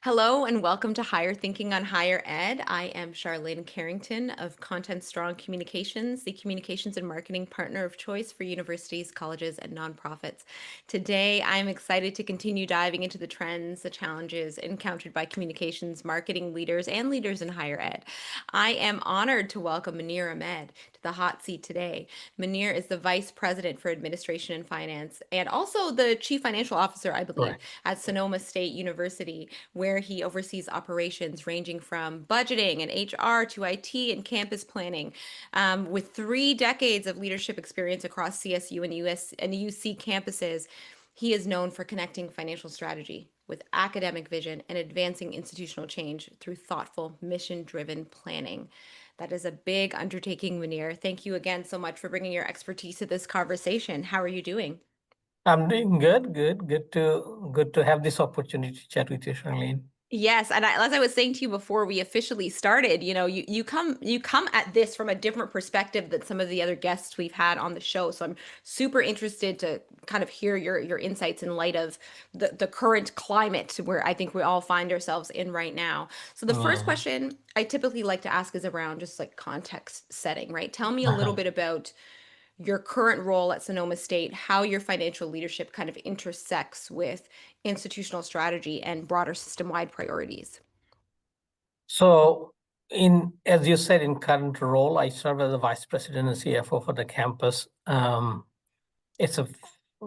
Hello and welcome to Higher Thinking on Higher Ed. I am Sharlyn Carrington of Content Strong Communications, the communications and marketing partner of choice for universities, colleges, and nonprofits. Today, I'm excited to continue diving into the trends, the challenges encountered by communications, marketing leaders, and leaders in higher ed. I am honored to welcome Monir Ahmed to the hot seat today. Monir is the Vice President for Administration and Finance and also the Chief Financial Officer, I believe, Correct. at Sonoma State University, where he oversees operations ranging from budgeting and HR to IT and campus planning. With 3 decades of leadership experience across CSU and US and UC campuses, he is known for connecting financial strategy with academic vision and advancing institutional change through thoughtful, mission-driven planning. That is a big undertaking, Munir. Thank you again so much for bringing your expertise to this conversation. How are you doing? I'm doing good to have this opportunity to chat with you, Sharlene. Yes, and as I was saying to you before we officially started, you come at this from a different perspective than some of the other guests we've had on the show. So I'm super interested to kind of hear your insights in light of the current climate where I think we all find ourselves in right now. So the first Mm. question I typically like to ask is around just like context setting, right? Tell me a little Uh-huh. bit about your current role at Sonoma State, how your financial leadership kind of intersects with institutional strategy and broader system-wide priorities. So, as you said, in current role, I serve as a vice president and CFO for the campus. It's a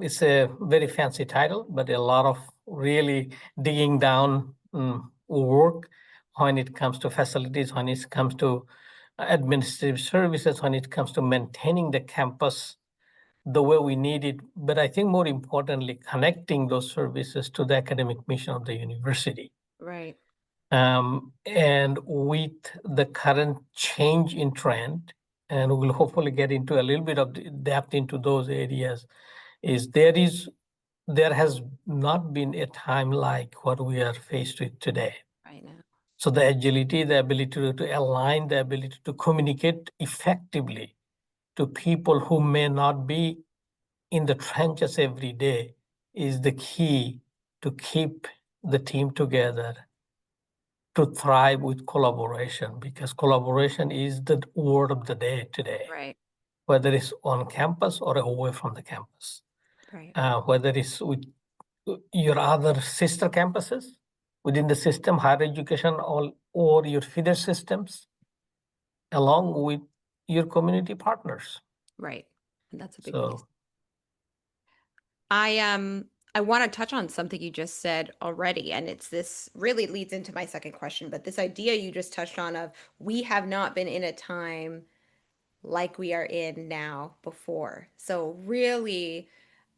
it's a very fancy title, but a lot of really digging down work when it comes to facilities, when it comes to administrative services, when it comes to maintaining the campus the way we need it, but I think more importantly, connecting those services to the academic mission of the university. Right. And with the current change in trend, and we'll hopefully get into a little bit of depth into those areas, there has not been a time like what we are faced with today. Right now. So the agility, the ability to align, the ability to communicate effectively to people who may not be in the trenches every day is the key to keep the team together, to thrive with collaboration, because collaboration is the word of the day today, Right. whether it's on campus or away from the campus, Right. whether it's with your other sister campuses within the system, higher education, or your feeder systems, along with your community partners. Right. And that's a big piece. So, I want to touch on something you just said already, and it's this really leads into my second question, but this idea you just touched on of we have not been in a time like we are in now before. So really,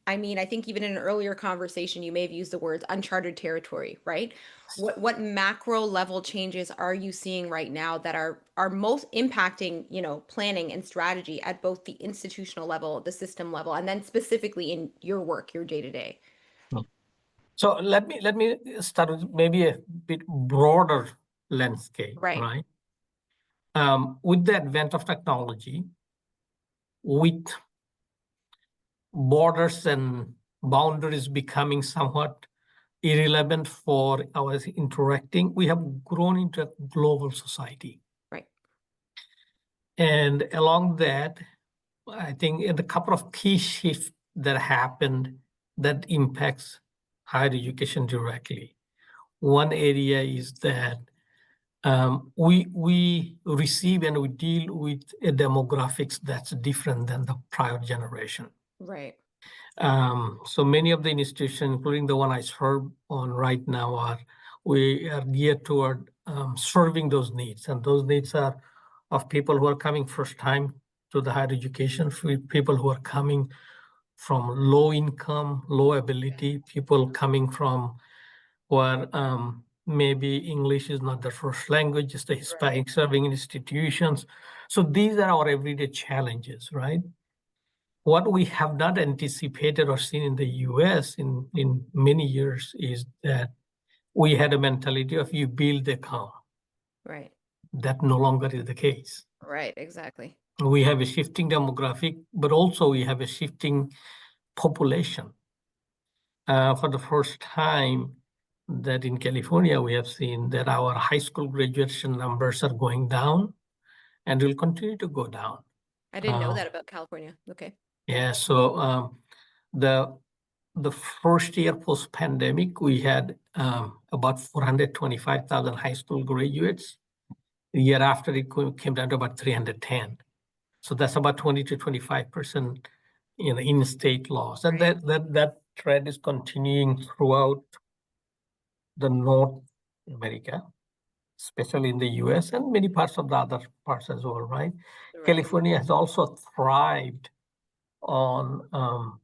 I mean, I think even in an earlier conversation, you may have used the words uncharted territory, right? What macro level changes are you seeing right now that are most impacting, planning and strategy at both the institutional level, the system level, and then specifically in your work, your day to day? so let me start with maybe a bit broader landscape, Right, right? With the advent of technology, with borders and boundaries becoming somewhat irrelevant for our interacting, we have grown into a global society. right, And along that, I think in a couple of key shifts that happened that impacts higher education directly. One area is that we receive and we deal with a demographics that's different than the prior generation. right, So many of the institutions, including the one I serve on right now, we are geared toward serving those needs, and those needs are of people who are coming first time to the higher education, for people who are coming from low income, low ability, people coming from where maybe English is not their first language, just the right, Hispanic serving institutions. So these are our everyday challenges, right? What we have not anticipated or seen in the US in many years is that we had a mentality of you build, they come. right, That no longer is the case. right, exactly. We have a shifting demographic, but also we have a shifting population. For the first time, that in California, we have seen that our high school graduation numbers are going down and will continue to go down. I didn't know that about California. Okay. Yeah, so the first year post-pandemic, we had about 425,000 high school graduates. The year after, it came down to about 310. So that's about 20 to 25% in state laws. And Right. that trend is continuing throughout the North America, especially in the US and many parts of the other parts as well, right? Right. California has also thrived on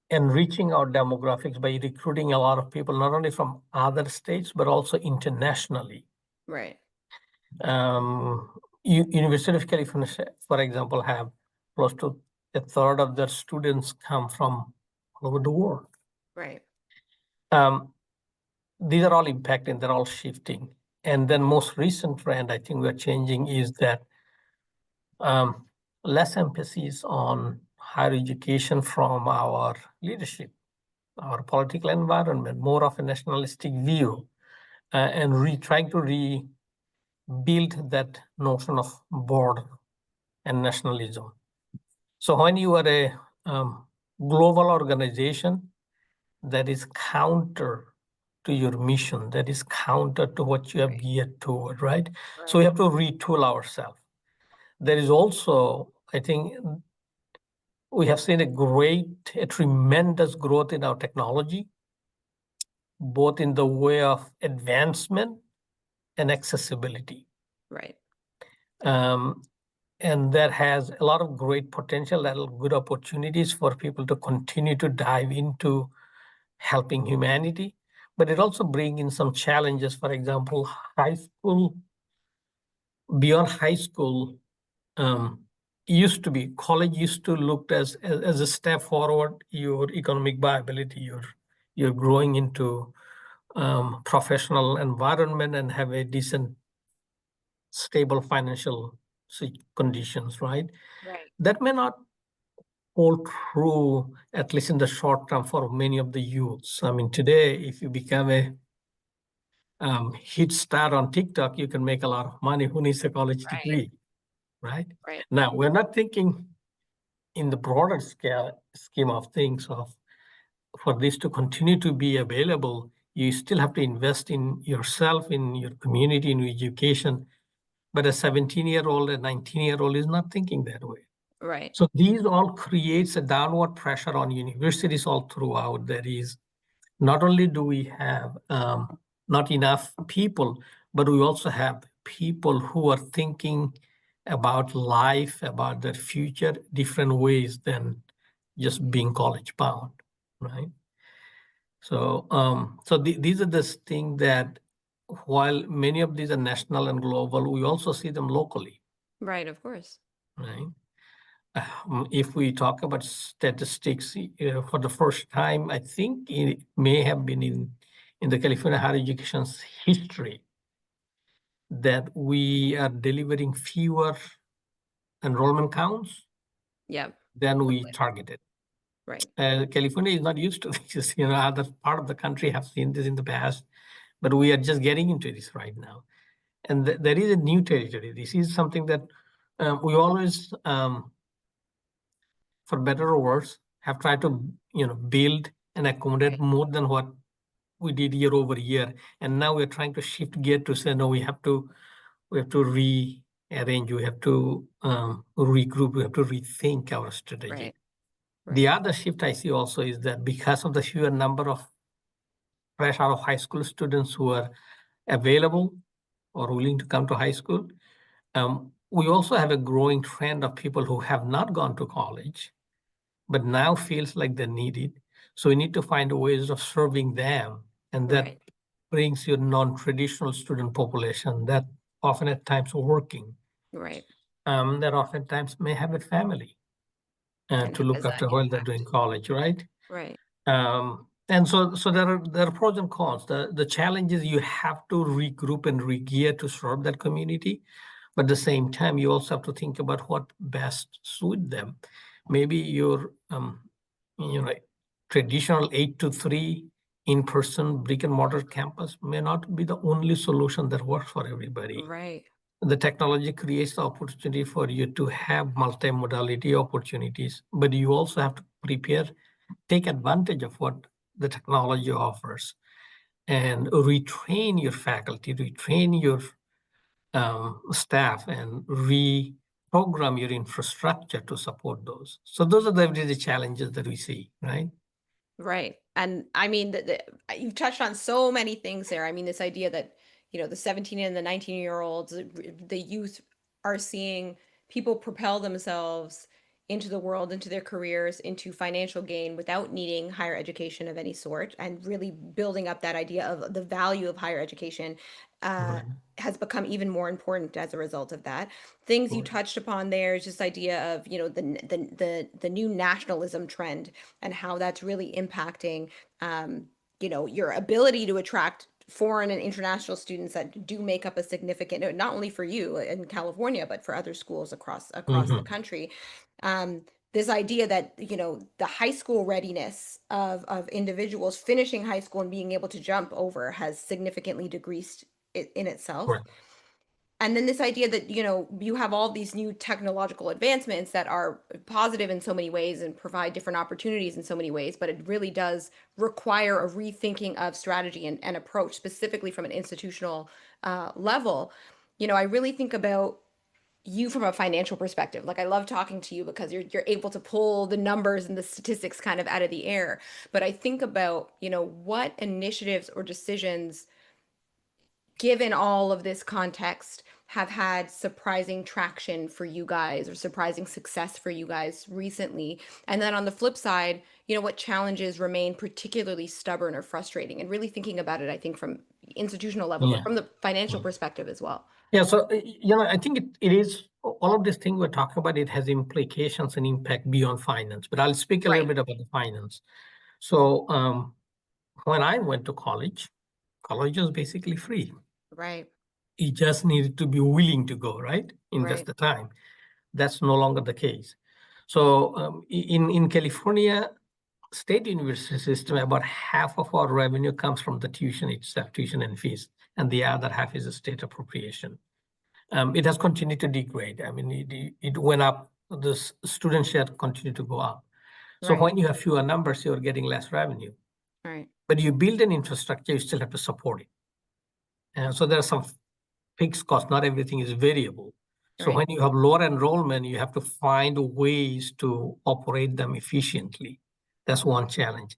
enriching our demographics by recruiting a lot of people, not only from other states, but also internationally. Right. University of California, for example, have close to a third of their students come from all over the world. Right. These are all impacting, they're all shifting. And then most recent trend I think we're changing is that less emphasis on higher education from our leadership, our political environment, more of a nationalistic view, and trying to rebuild that notion of border and nationalism. So when you are a global organization that is counter to your mission, that is counter to what you have Right. geared toward, right? So we Right. have to retool ourselves. There is also, I think, we have seen a tremendous growth in our technology, both in the way of advancement and accessibility. Right. And that has a lot of great potential, a lot of good opportunities for people to continue to dive into helping humanity. But it also brings in some challenges. For example, high school, beyond high school, college used to look as a step forward, your economic viability, you're growing into professional environment and have a decent, stable financial conditions, right? Right. That may not hold true, at least in the short term, for many of the youths. I mean, today, if you become a hit star on TikTok, you can make a lot of money. Who needs a college Right. degree, right? Right. Now, we're not thinking in the broader scheme of things of for this to continue to be available, you still have to invest in yourself, in your community, in your education. But a 17-year-old, a 19-year-old is not thinking that way. Right. So these all creates a downward pressure on universities all throughout. That is, not only do we have not enough people, but we also have people who are thinking about life, about their future, different ways than just being college bound, right? So, these are the things that while many of these are national and global, we also see them locally, Right. Of course. right? If we talk about statistics, for the first time, I think it may have been in the California higher education's history that we are delivering fewer enrollment counts Yeah. than we Totally. targeted. Right. California is not used to this. Other part of the country have seen this in the past, but we are just getting into this right now. And there is a new territory. This is something that we always, for better or worse, have tried to build and accommodate Right. more than what we did year over year. And now we're trying to shift gear to say, no, we have to rearrange, we have to regroup, we have to rethink our strategy. Right. The Right. other shift I see also is that because of the sheer number of fresh out of high school students who are available or willing to come to high school, we also have a growing trend of people who have not gone to college, but now feels like they need it. So we need to find ways of serving them. And that Right. brings your non-traditional student population that often at times working, Right. that oftentimes may have a family And to look has that after while they're doing impact? college, right? Right. And so there are pros and cons. The challenge is you have to regroup and re-gear to serve that community. But at the same time, you also have to think about what best suit them. Maybe your traditional 8 to 3 in-person brick and mortar campus may not be the only solution that works for everybody. Right. The technology creates the opportunity for you to have multimodality opportunities, but you also have to prepare, take advantage of what the technology offers, and retrain your faculty, retrain your staff, and reprogram your infrastructure to support those. So those are the challenges that we see, right? Right. And I mean, you've touched on so many things there. I mean, this idea that, the 17 and the 19-year-olds, the youth are seeing people propel themselves into the world, into their careers, into financial gain without needing higher education of any sort, and really building up that idea of the value of higher education uh, Right. has become even more important as a result of that. Things you Right. touched upon there is just idea of, the new nationalism trend and how that's really impacting your ability to attract foreign and international students that do make up a significant, not only for you in California but for other schools across the Mhm. country. um, this idea that the high school readiness of individuals finishing high school and being able to jump over has significantly decreased in itself. Right. And then this idea that you have all these new technological advancements that are positive in so many ways and provide different opportunities in so many ways, but it really does require a rethinking of strategy and approach, specifically from an institutional level. I really think about you from a financial perspective. Like, I love talking to you because you're able to pull the numbers and the statistics kind of out of the air. But I think about what initiatives or decisions, given all of this context, have had surprising traction for you guys or surprising success for you guys recently. And then on the flip side, what challenges remain particularly stubborn or frustrating, and really thinking about it, I think, from institutional level, but Yeah. from the financial Yeah. perspective as well. Yeah. So, I think it is all of this thing we're talking about, it has implications and impact beyond finance, but I'll speak a little Right, bit about the finance. So, when I went to college was basically free. right, You just needed to be willing to go, right? Invest right, the time. That's no longer the case. So, in California State University system, about half of our revenue comes from the tuition itself, tuition and fees, and the other half is a state appropriation. It has continued to degrade. I mean, it went up. The student share continued to go up. So right, when you have fewer numbers, you're getting less revenue. right, But you build an infrastructure, you still have to support it. And so there are some fixed costs. Not everything is variable. So right, when you have lower enrollment, you have to find ways to operate them efficiently. That's one challenge.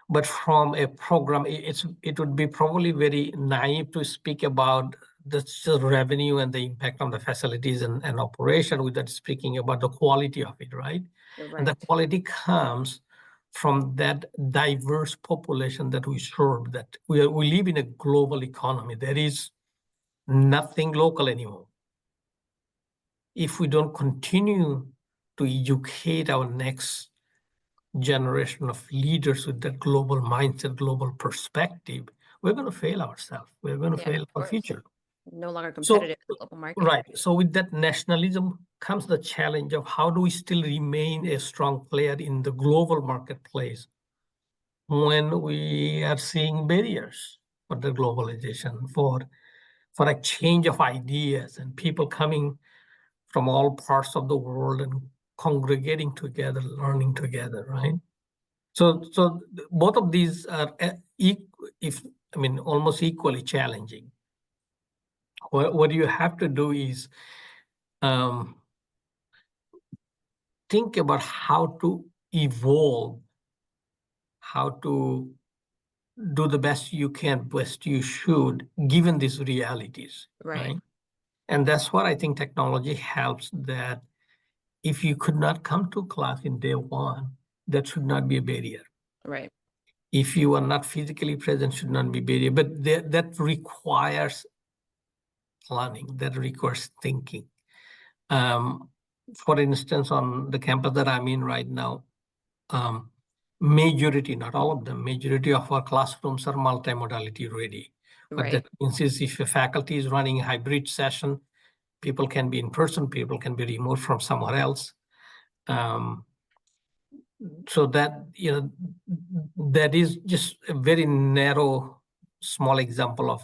But from a program, it would be probably very naive to speak about the revenue and the impact on the facilities and operation without speaking about the quality of it, right? And the right, quality comes from that diverse population that we serve, that we live in a global economy. There is nothing local anymore. If we don't continue to educate our next generation of leaders with that global mindset, global perspective, we're going to fail ourselves. We're going to yeah, fail of our course. future. No longer So, competitive in the global market. right. So with that nationalism comes the challenge of how do we still remain a strong player in the global marketplace when we are seeing barriers for the globalization, for a change of ideas and people coming from all parts of the world and congregating together, learning together, right? So both of these are if I mean almost equally challenging. What you have to do is um, think about how to evolve, how to do the best you can, best you should, given these realities, Right, right? And that's what I think technology helps. That if you could not come to class in day one, that should not be a barrier. right, If you are not physically present, should not be barrier. But that requires planning, that requires thinking. Um, for instance, on the campus that I'm in right now, um, majority, not all of them, majority of our classrooms are multimodality ready. What right, that means is if a faculty is running a hybrid session, people can be in person, people can be remote from somewhere else. So that, that is just a very narrow, small example of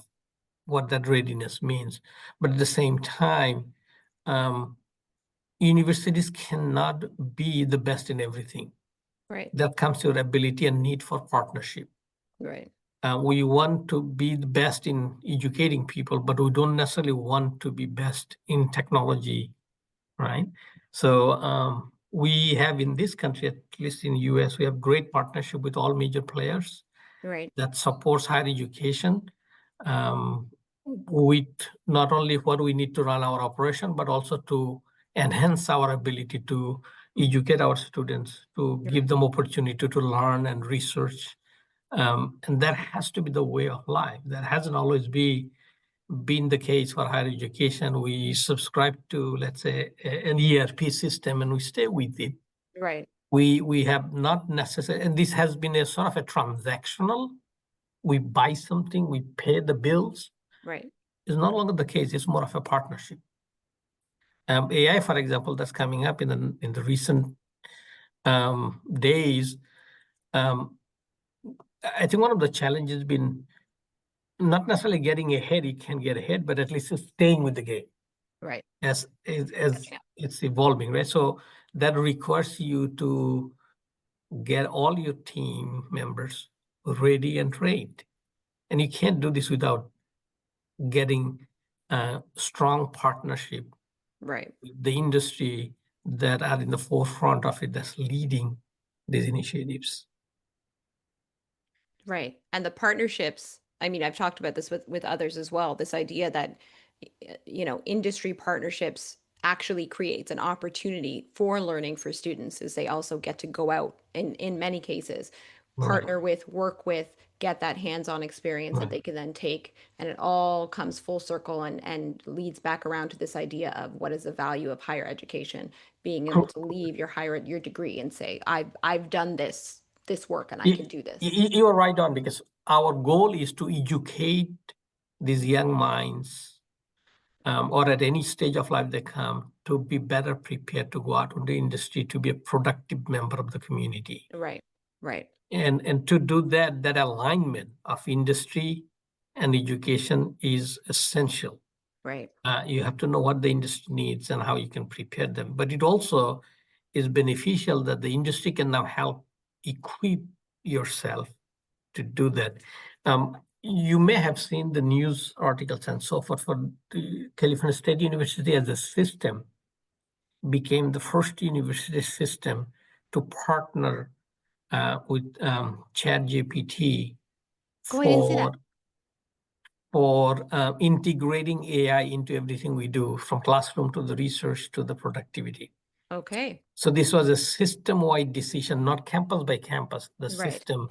what that readiness means. But at the same time, universities cannot be the best in everything. Right. That comes to your ability and need for partnership. Right. We want to be the best in educating people, but we don't necessarily want to be best in technology, right? So we have in this country, at least in the US, we have great partnership with all major players Right. that supports higher education with not only what we need to run our operation, but also to enhance our ability to educate our students, to give them opportunity to learn and research. And that has to be the way of life. That hasn't always been the case for higher education. We subscribe to, let's say, an ERP system and we stay with it. Right. We have not necessarily, and this has been a sort of a transactional. We buy something, we pay the bills. Right. It's no longer the case. It's more of a partnership. AI, for example, that's coming up in the recent days. I think one of the challenges has been not necessarily getting ahead. You can get ahead, but at least staying with the game Right. as Yeah. it's evolving, right? So that requires you to get all your team members ready and trained, and you can't do this without getting a strong partnership Right. with the industry that are in the forefront of it, that's leading these initiatives. Right. And the partnerships, I mean, I've talked about this with others as well, this idea that industry partnerships actually creates an opportunity for learning for students as they also get to go out in many cases, Right. partner with, work with, get that hands-on experience that Right. they can then take, and it all comes full circle and leads back around to this idea of what is the value of higher education, being able to leave your degree and say, I've done this work and I can do this. You are right on, because our goal is to educate these young minds, or at any stage of life they come, to be better prepared to go out in the industry, to be a productive member of the community. Right. Right. And to do that, that alignment of industry and education is essential. Right. You have to know what the industry needs and how you can prepare them. But it also is beneficial that the industry can now help equip yourself to do that. You may have seen the news articles and so forth. For the California State University as a system became the first university system to partner with ChatGPT Oh, I didn't see that. for integrating AI into everything we do, from classroom to the research to the productivity. Okay. So this was a system-wide decision, not campus by campus, the Right. system.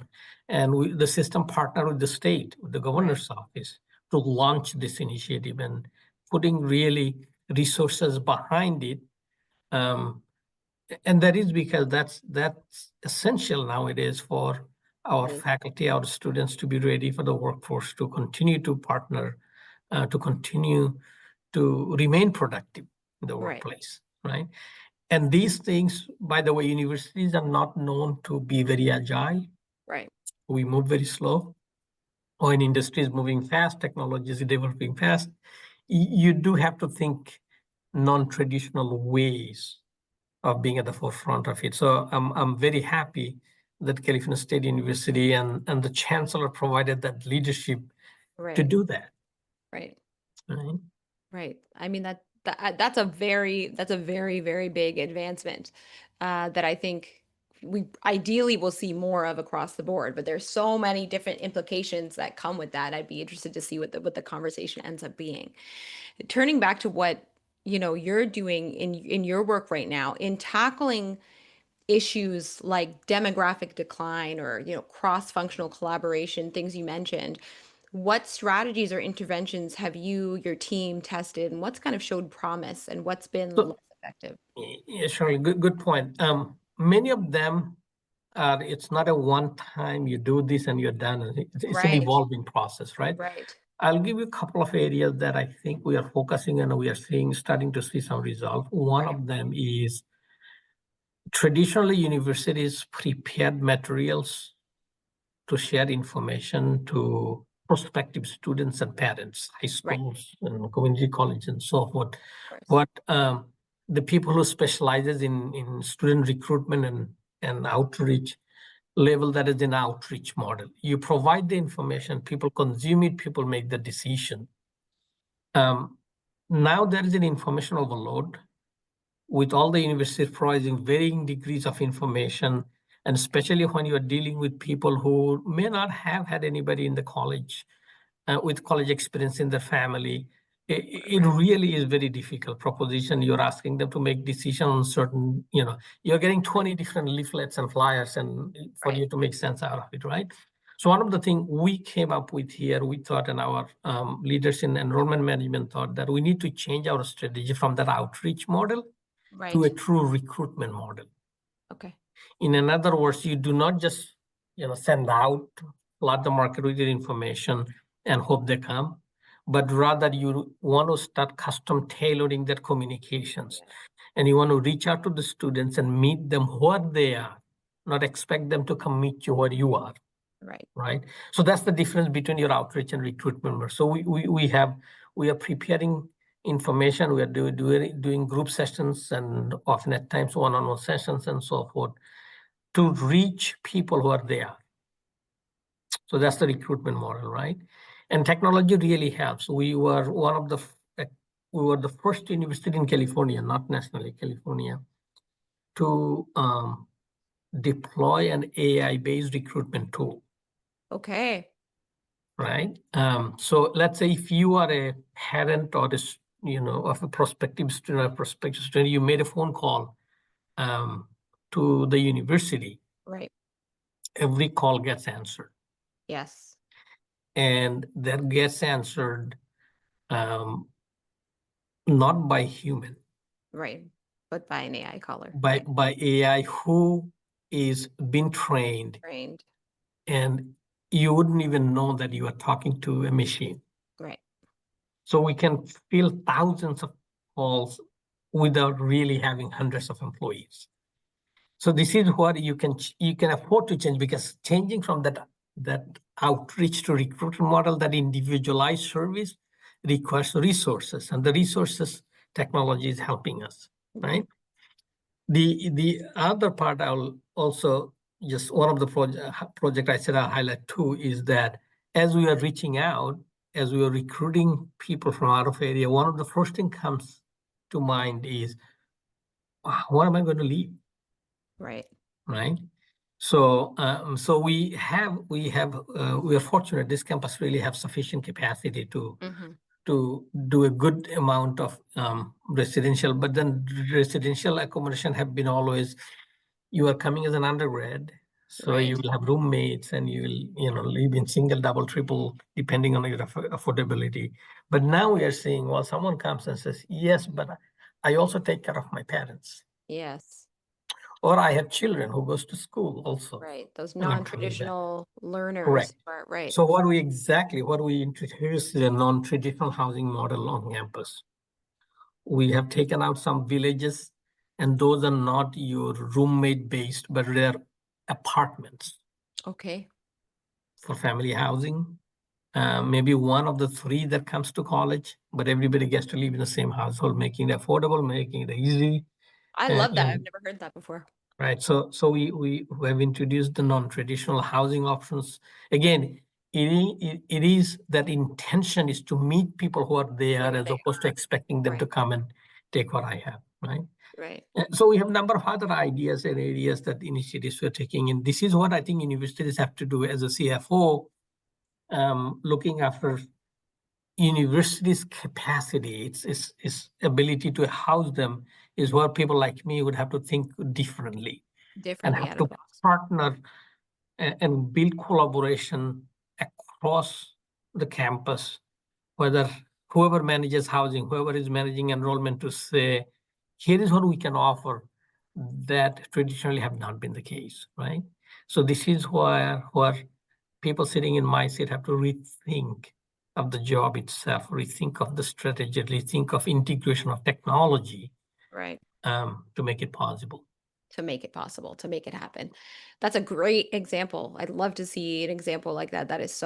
And the system partnered with the state, with the Right. governor's office, to launch this initiative and putting really resources behind it. And that is because that's essential nowadays for our It is. faculty, our students, to be ready for the workforce, to continue to partner, to continue to remain productive in the Right. workplace, right? And these things, by the way, universities are not known to be very agile. Right. We move very slow. When industry is moving fast, technology is developing fast, you do have to think non-traditional ways of being at the forefront of it. So I'm very happy that California State University and the chancellor provided that leadership to Right. do that. Right. Right? Right. I mean that's a very, very big advancement that I think we ideally will see more of across the board. But there's so many different implications that come with that. I'd be interested to see what the conversation ends up being. Turning back to what you're doing in your work right now in tackling issues like demographic decline or cross-functional collaboration, things you mentioned, what strategies or interventions have your team tested, and what's kind of showed promise and what's been So, less effective? yeah, Sharlyn, good point. Many of them are, it's not a one time you do this and you're done. It's an Right. evolving process, right? Right. I'll give you a couple of areas that I think we are focusing and we are starting to see some results. One Right. of them is traditionally universities prepared materials to share information to prospective students and parents, high Right. schools and community college and so forth. Of course. What the people who specializes in student recruitment and outreach level, that is an outreach model. You provide the information, people consume it, people make the decision. Now there is an information overload with all the universities providing varying degrees of information, and especially when you are dealing with people who may not have had anybody in the college with college experience in their family. It Right. really is very difficult proposition. You're asking them to make decisions on certain, you're getting 20 different leaflets and flyers and for Right. you to make sense out of it, right? So one of the things we came up with here, we thought, and our leaders in enrollment management thought that we need to change our strategy from that outreach model to a Right. true recruitment model. Okay. In other words, you do not just send out, flood the market with your information and hope they come, but rather you want to start custom tailoring that communications. Yeah. And you want to reach out to the students and meet them where they are, not expect them to come meet you where you are. Right. Right. So that's the difference between your outreach and recruitment. So we are preparing information. We are doing group sessions and often at times one-on-one sessions and so forth to reach people who are there. So that's the recruitment model, right? And technology really helps. We were the first university in California, not nationally, California, to deploy an AI-based recruitment tool. Okay. Right. So let's say if you are a parent or of a prospective student, you made a phone call to the university. Right. Every call gets answered, Yes. and that gets answered not by human, Right. But by an AI caller. by Right. by AI who is being trained, Trained. and you wouldn't even know that you are talking to a machine. Right. So we can fill thousands of calls without really having hundreds of employees. So this is what you can afford to change, because changing from that outreach to recruitment model, that individualized service requires resources, and the resources technology is helping us, right? The other part I'll also just one of the project I said I'll highlight too is that as we are reaching out, as we are recruiting people from out of area, one of the first thing comes to mind is, what am I going to leave? Right. Right. So we are fortunate this campus really have sufficient capacity to Mm-hmm. do a good amount of residential, but then residential accommodation have been always, you are coming as an undergrad, so you Right. will have roommates and you will live in single, double, triple, depending on your affordability. But now we are seeing, well, someone comes and says, yes, but I also take care of my parents, Yes. or I have children who goes to school also, Right. Those and I'm coming back. non-traditional learners Correct. are right. So what we introduced is a non-traditional housing model on campus. We have taken out some villages, and those are not your roommate based, but they're apartments Okay. for family housing. Maybe one of the three that comes to college, but everybody gets to live in the same household, making it affordable, making it easy. I love that. I've And never heard that before. right, so we have introduced the non-traditional housing options. Again, it is that intention is to meet people who are there, Where as they opposed to are. expecting them to Right. come and take what I have, right? Right. So we have a number of other ideas and areas that initiatives we're taking, and this is what I think universities have to do as a CFO, looking after universities' capacity, its ability to house them is where people like me would have to think differently and Differently have out of to the box. partner and build collaboration across the campus, whether whoever manages housing, whoever is managing enrollment, to say, here is what we can offer that traditionally have not been the case, right? So this is where people sitting in my seat have to rethink of the job itself, rethink of the strategy, rethink of integration of technology Right. to make it possible. to make it possible, to make it happen. That's a great example. I'd love to see an example like that. That is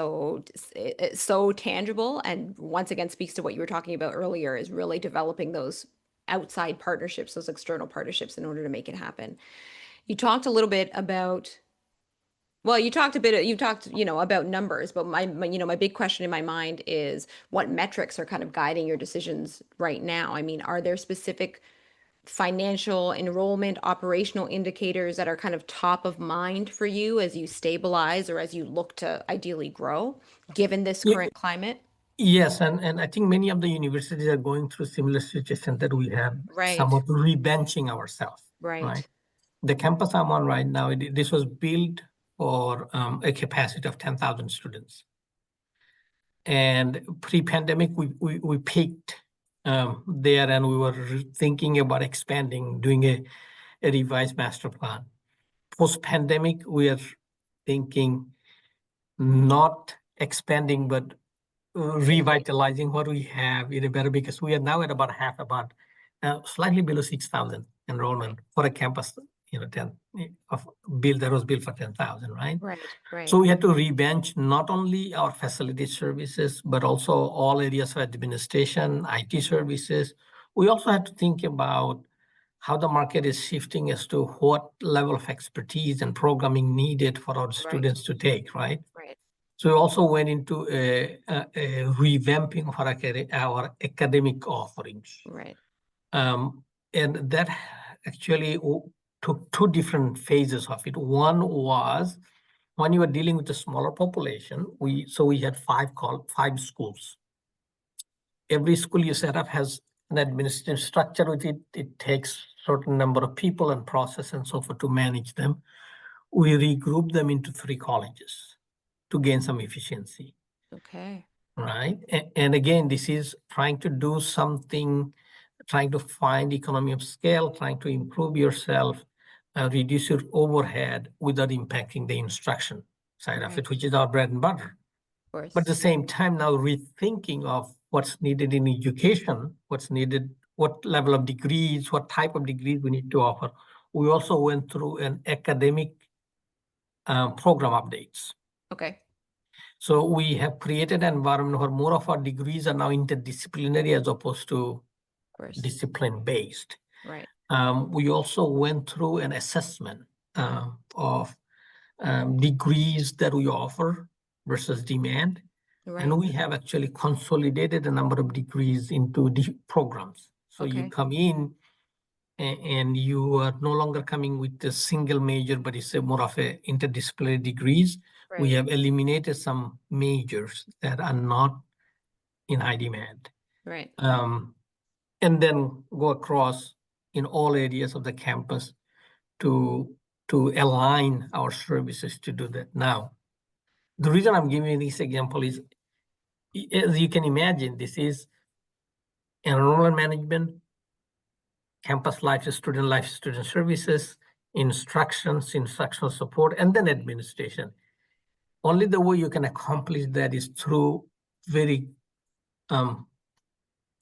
it's so tangible, and once again speaks to what you were talking about earlier, is really developing those outside partnerships, those external partnerships in order to make it happen. You talked a little bit about, well, you talked, about numbers, but my big question in my mind is what metrics are kind of guiding your decisions right now? I mean, are there specific financial enrollment operational indicators that are kind of top of mind for you as you stabilize or as you look to ideally grow, given this Ye- current climate? Yes, and I think many of the universities are going through similar situation that we have Right, somewhat rebenching ourselves, right? right. The campus I'm on right now, this was built for a capacity of 10,000 students. And pre-pandemic, we peaked there, and we were thinking about expanding, doing a revised master plan. Post-pandemic, we are thinking not expanding, but Shrinking. revitalizing what we have in a better, because we are now at about slightly below 6,000 Right, enrollment for a campus, 10 of build that was built for 10,000, right? right, right, So we had to rebench not only our facility services, but also all areas of administration, IT services. We also had to think about how the market is shifting as to what level of expertise and programming needed for our right, students to take, right? right, So we also went into a revamping of our academic offerings. right. Um, and that actually took two different phases of it. One was when you were dealing with a smaller population, we had five schools. Every school you set up has an administrative structure with it. It takes certain number of people and process and so forth to manage them. We regrouped them into three colleges to gain some efficiency, Okay. right? And again, this is trying to do something, trying to find economy of scale, trying to improve yourself, reduce your overhead without impacting the instruction side of Right. it, which is our bread and butter. Of But at course. the same time, now rethinking of what's needed in education, what's needed, what level of degrees, what type of degrees we need to offer. We also went through an academic program updates. Okay. So we have created an environment where more of our degrees are now interdisciplinary as opposed to Of course. discipline based. Right. We also went through an assessment of degrees that we offer versus demand. And Right. we have actually consolidated a number of degrees into programs. So you Okay. come in and you are no longer coming with a single major, but it's more of a interdisciplinary degrees. We Right. have eliminated some majors that are not in high demand. Right. And then go across in all areas of the campus to align our services to do that. Now, the reason I'm giving this example is, as you can imagine, this is enrollment management, campus life, student services, instructional support, and then administration. Only the way you can accomplish that is through very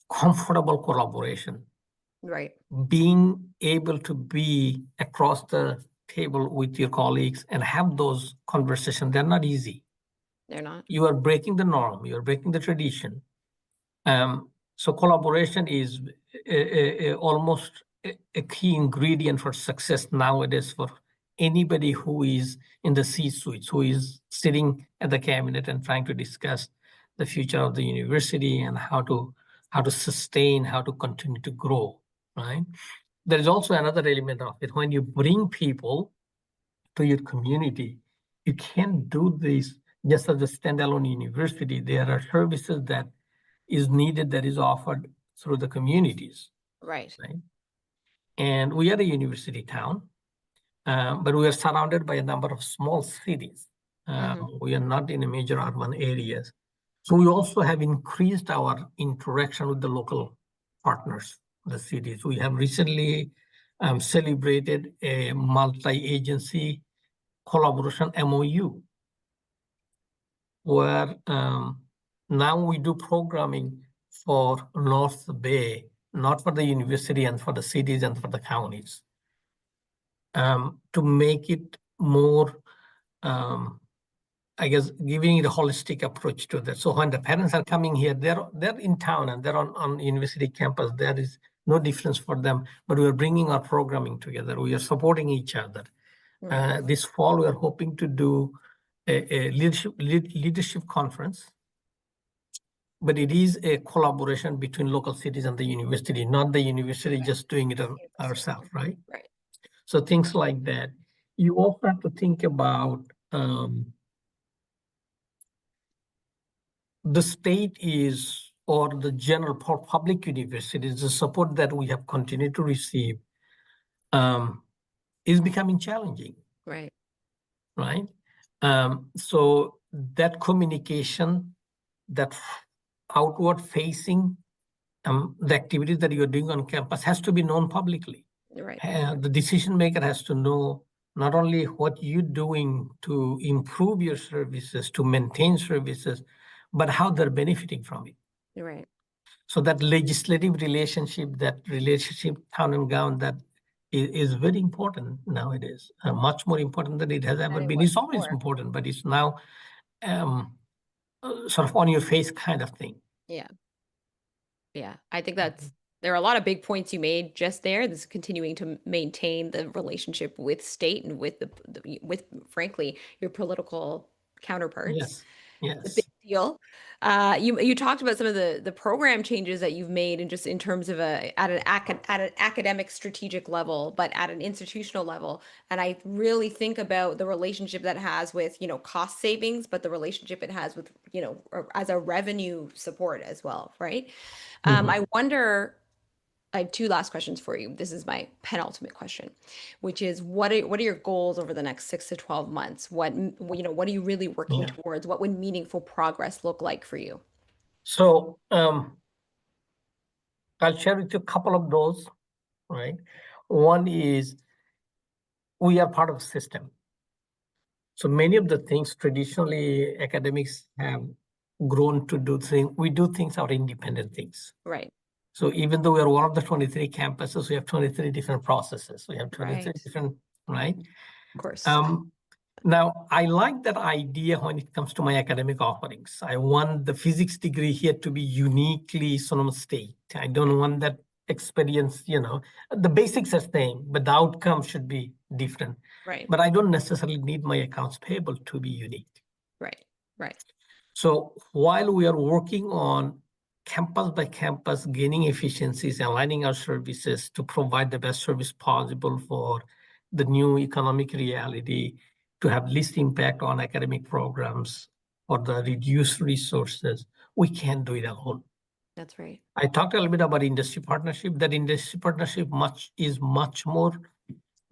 comfortable collaboration, Right. being able to be across the table with your colleagues and have those conversations. They're not easy. They're not. You are breaking the norm, you're breaking the tradition. So collaboration is almost a key ingredient for success nowadays for anybody who is in the C-suites, who is sitting at the cabinet and trying to discuss the future of the university and how to sustain, how to continue to grow, right? There is also another element of it. When you bring people to your community, you can't do this just as a standalone university. There are services that is needed, that is offered through the communities, Right. right? And we are a university town, but we are surrounded by a number of small cities. Mm-hmm. We are not in a major urban areas. So we also have increased our interaction with the local partners, the cities. We have recently celebrated a multi-agency collaboration MOU, where now we do programming for North Bay, not for the university and for the cities and for the counties. to make it more, I guess, giving it a holistic approach to that. So when the parents are coming here, they're in town and they're on university campus. There is no difference for them, but we are bringing our programming together. We are supporting each other. Right. This fall, we are hoping to do a leadership conference, but it is a collaboration between local cities and the university, not the university Okay. just doing it Campus ourselves, right? Right. So things like that. You also have to think about the state is, or the general public universities, the support that we have continued to receive is becoming challenging, Right. right? So that communication, that outward facing, the activities that you're doing on campus has to be known publicly. Right. The decision maker has to know not only what you're doing to improve your services, to maintain services, but how they're benefiting from it. Right. So that legislative relationship, that relationship town and gown, that is very important nowadays, much more important than it has Than ever it been. was It's always before. important, but it's now sort of on your face kind of thing. Yeah. Yeah. I think there are a lot of big points you made just there. This is continuing to maintain the relationship with state and with with frankly your political counterparts. Yes, A big yes, deal. You talked about some of the program changes that you've made, and just in terms of at an academic strategic level, but at an institutional level. And I really think about the relationship that has with cost savings, but the relationship it has with as a revenue support as well, right? mhm, I wonder. I have two last questions for you. This is my penultimate question, which is what are your goals over the next 6 to 12 months? What are you really working yeah. towards? What would meaningful progress look like for you? So I'll share with you a couple of those, right? One is we are part of the system. So many of the things traditionally academics have grown to do things, we do things are independent things. Right. So even though we are one of the 23 campuses, we have 23 different processes. We have 23 Right. different, right? Of course. Um, Now, I like that idea when it comes to my academic offerings. I want the physics degree here to be uniquely Sonoma State. I don't want that experience, the basics are same, but the outcome should be different. Right. But I don't necessarily need my accounts payable to be unique. Right. Right. So while we are working on campus by campus, gaining efficiencies, aligning our services to provide the best service possible for the new economic reality, to have least impact on academic programs or the reduced resources, we can't do it alone. That's right. I talked a little bit about industry partnership. That industry partnership is much more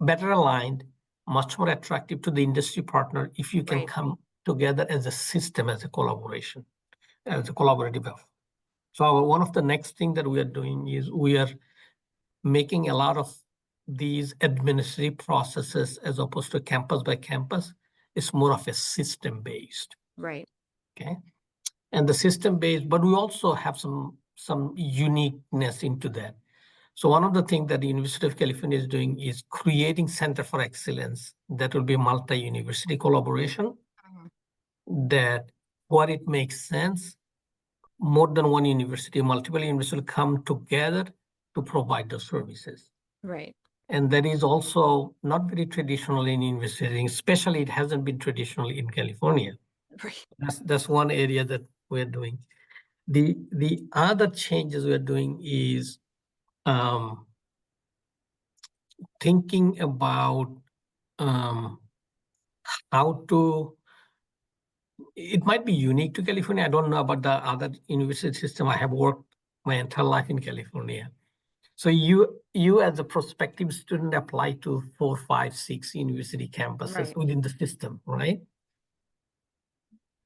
better aligned, much more attractive to the industry partner if you can Right. come together as a system, as a collaboration, as a collaborative effort. So one of the next thing that we are doing is we are making a lot of these administrative processes as opposed to campus by campus. It's more of a system based. Right. Okay. And the system based, but we also have some uniqueness into that. So one of the things that the University of California is doing is creating Center for Excellence that will be multi-university collaboration, Mhm. that where it makes sense, more than one university, multiple universities will come together to provide those services. Right. And that is also not very traditional in university, especially it hasn't been traditionally in California. Right. That's one area that we're doing. The other changes we're doing is thinking about how to, it might be unique to California. I don't know about the other university system. I have worked my entire life in California. So you as a prospective student apply to 4, 5, 6 university campuses Right. within the system, right?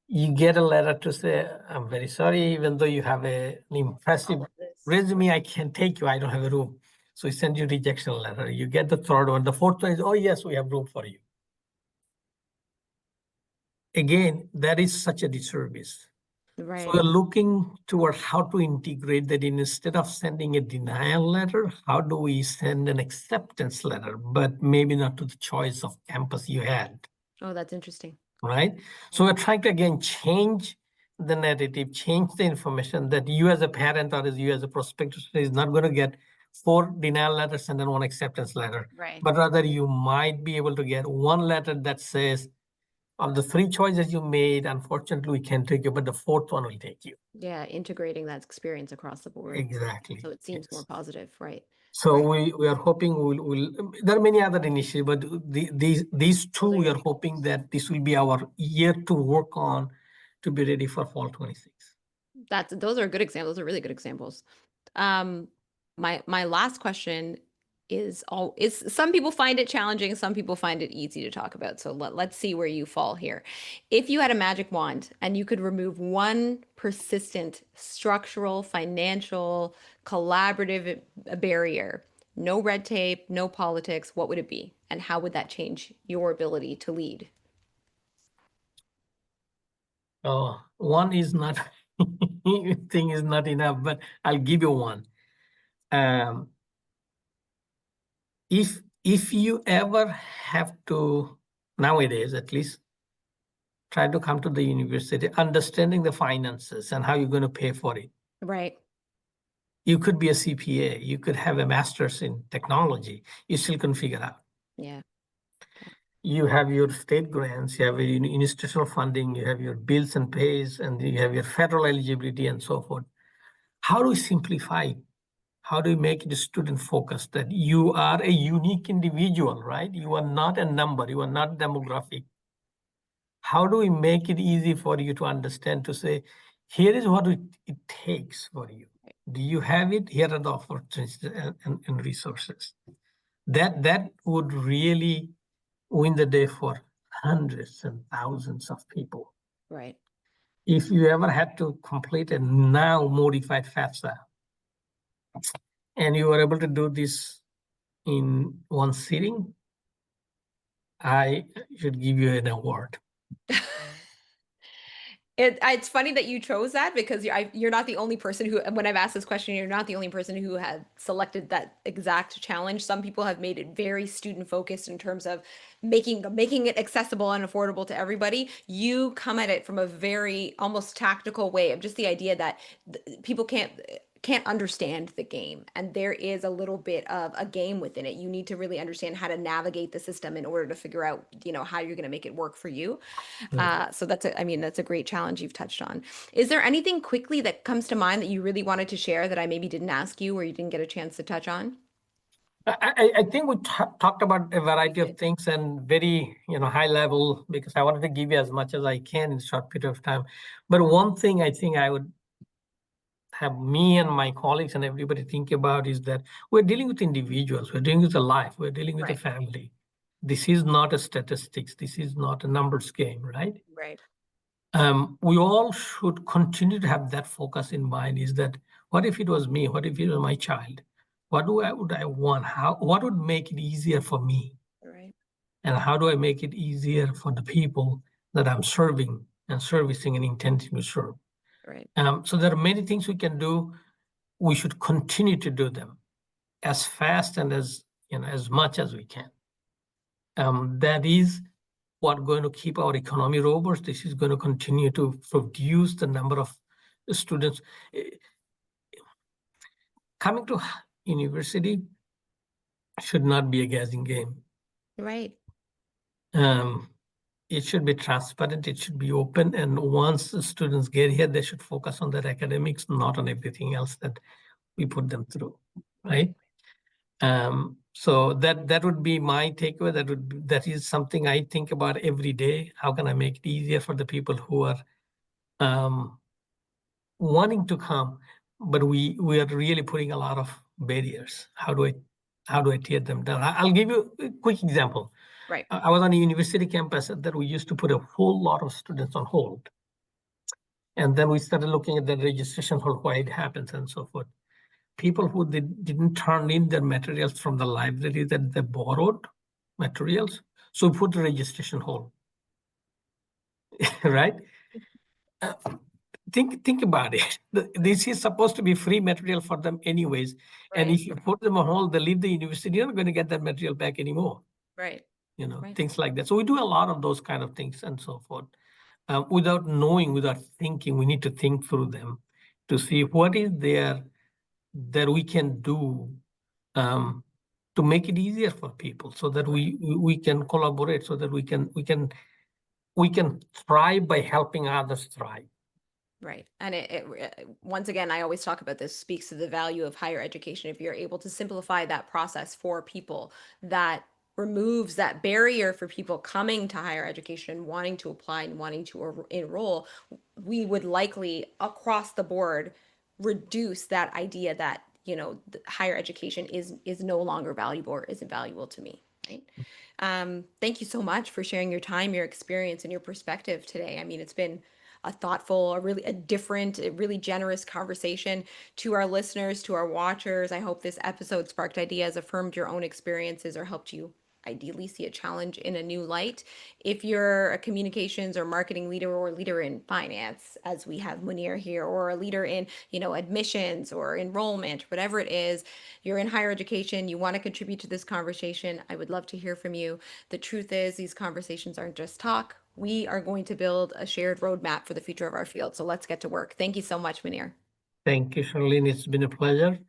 You get a letter to say, I'm very sorry, even though you have an impressive All of this. resume, I can't take you, I don't have a room. So we send you rejection letter. You get the third one. The fourth one is, oh yes, we have room for you. Again, that is such a disservice. So Right. we're looking toward how to integrate that. Instead of sending a denial letter, how do we send an acceptance letter, but maybe not to the choice of campus you had, Oh, that's interesting. right? So we're trying to, again, change the narrative, change the information that you as a parent or as you as a prospective student is not going to get 4 denial letters and then 1 acceptance letter, Right. but rather you might be able to get 1 letter that says, of the 3 choices you made, unfortunately, we can't take you, but the 4th one will take you. Yeah, integrating that experience across the board. Exactly. So it seems more Yes. positive, right? So Right. we are hoping there are many other initiatives, but these 2, Those are we are great. hoping that this will be our year to work on to be ready for fall 26. Those are good examples. Those are really good examples. Um, my last question is some people find it challenging, some people find it easy to talk about. So let's see where you fall here. If you had a magic wand and you could remove one persistent structural, financial, collaborative barrier, no red tape, no politics, what would it be? And how would that change your ability to lead? One is not thing is not enough, but I'll give you one. Um, if you ever have to, nowadays at least, try to come to the university, understanding the finances and how you're going to pay for it. Right. You could be a CPA, you could have a master's in technology, you still can figure out. Yeah. You have your state grants, you have your institutional funding, you have your bills and pays, and you have your federal eligibility and so forth. How do we simplify it? How do we make it student focused, that you are a unique individual, right? You are not a number, you are not demographic. How do we make it easy for you to understand, to say, here is what it takes for you. Do you have it? Here are the opportunities and resources. That would really win the day for hundreds and thousands of people. Right. If you ever had to complete a now modified FAFSA and you were able to do this in one sitting, I should give you an award. It's funny that you chose that because you're not the only person who, when I've asked this question, you're not the only person who had selected that exact challenge. Some people have made it very student focused in terms of making it accessible and affordable to everybody. You come at it from a very almost tactical way of just the idea that people can't understand the game, and there is a little bit of a game within it. You need to really understand how to navigate the system in order to figure out, how you're going to make it work for you. Right. So that's a great challenge you've touched on. Is there anything quickly that comes to mind that you really wanted to share that I maybe didn't ask you or you didn't get a chance to touch on? I think we talked about a We variety of did. things and very high level, because I wanted to give you as much as I can in a short period of time. But one thing I think I would have me and my colleagues and everybody think about is that we're dealing with individuals, we're dealing with a life, we're dealing with a Right. family. This is not a statistics, this is not a numbers game, right? Right. We all should continue to have that focus in mind, is that what if it was me? What if it was my child? Would I want? What would make it easier for me? Right. And how do I make it easier for the people that I'm serving and servicing and intending to serve? Right. So there are many things we can do. We should continue to do them as fast and as much as we can. That is what going to keep our economy robust. This is going to continue to reduce the number of students coming to university. Should not be a guessing game. Right. It should be transparent, it should be open, and once the students get here, they should focus on their academics, not on everything else that we put them through, right? So that would be my takeaway. That is something I think about every day. How can I make it easier for the people who are wanting to come, but we are really putting a lot of barriers. How do I tear them down? I'll give you a quick example. Right. I was on a university campus that we used to put a whole lot of students on hold. And then we started looking at the registration hold, why it happens and so forth. People who didn't turn in their materials from the library that they borrowed materials. So we put the registration hold, right? think about it. This is supposed to be free material for them anyways. And Right. if you put them on hold, they leave the university, you're not going to get that material back anymore. Right. Right. Things like that. So we do a lot of those kind of things and so forth. Without knowing, without thinking, we need to think through them to see what is there that we can do to make it easier for people, so that we can collaborate, so that we can thrive by helping others thrive. Right. And once again, I always talk about this, speaks to the value of higher education. If you're able to simplify that process for people, that removes that barrier for people coming to higher education, wanting to apply and wanting to enroll, we would likely across the board reduce that idea that, higher education is no longer valuable or isn't valuable to me. Right. Thank you so much for sharing your time, your experience, and your perspective today. I mean, it's been a thoughtful, a different, a really generous conversation. To our listeners, to our watchers, I hope this episode sparked ideas, affirmed your own experiences, or helped you ideally see a challenge in a new light. If you're a communications or marketing leader, or leader in finance, as we have Monir here, or a leader in, admissions or enrollment, whatever it is, you're in higher education, you want to contribute to this conversation, I would love to hear from you. The truth is, these conversations aren't just talk. We are going to build a shared roadmap for the future of our field. So let's get to work. Thank you so much, Munir. Thank you, Sharlyn. It's been a pleasure.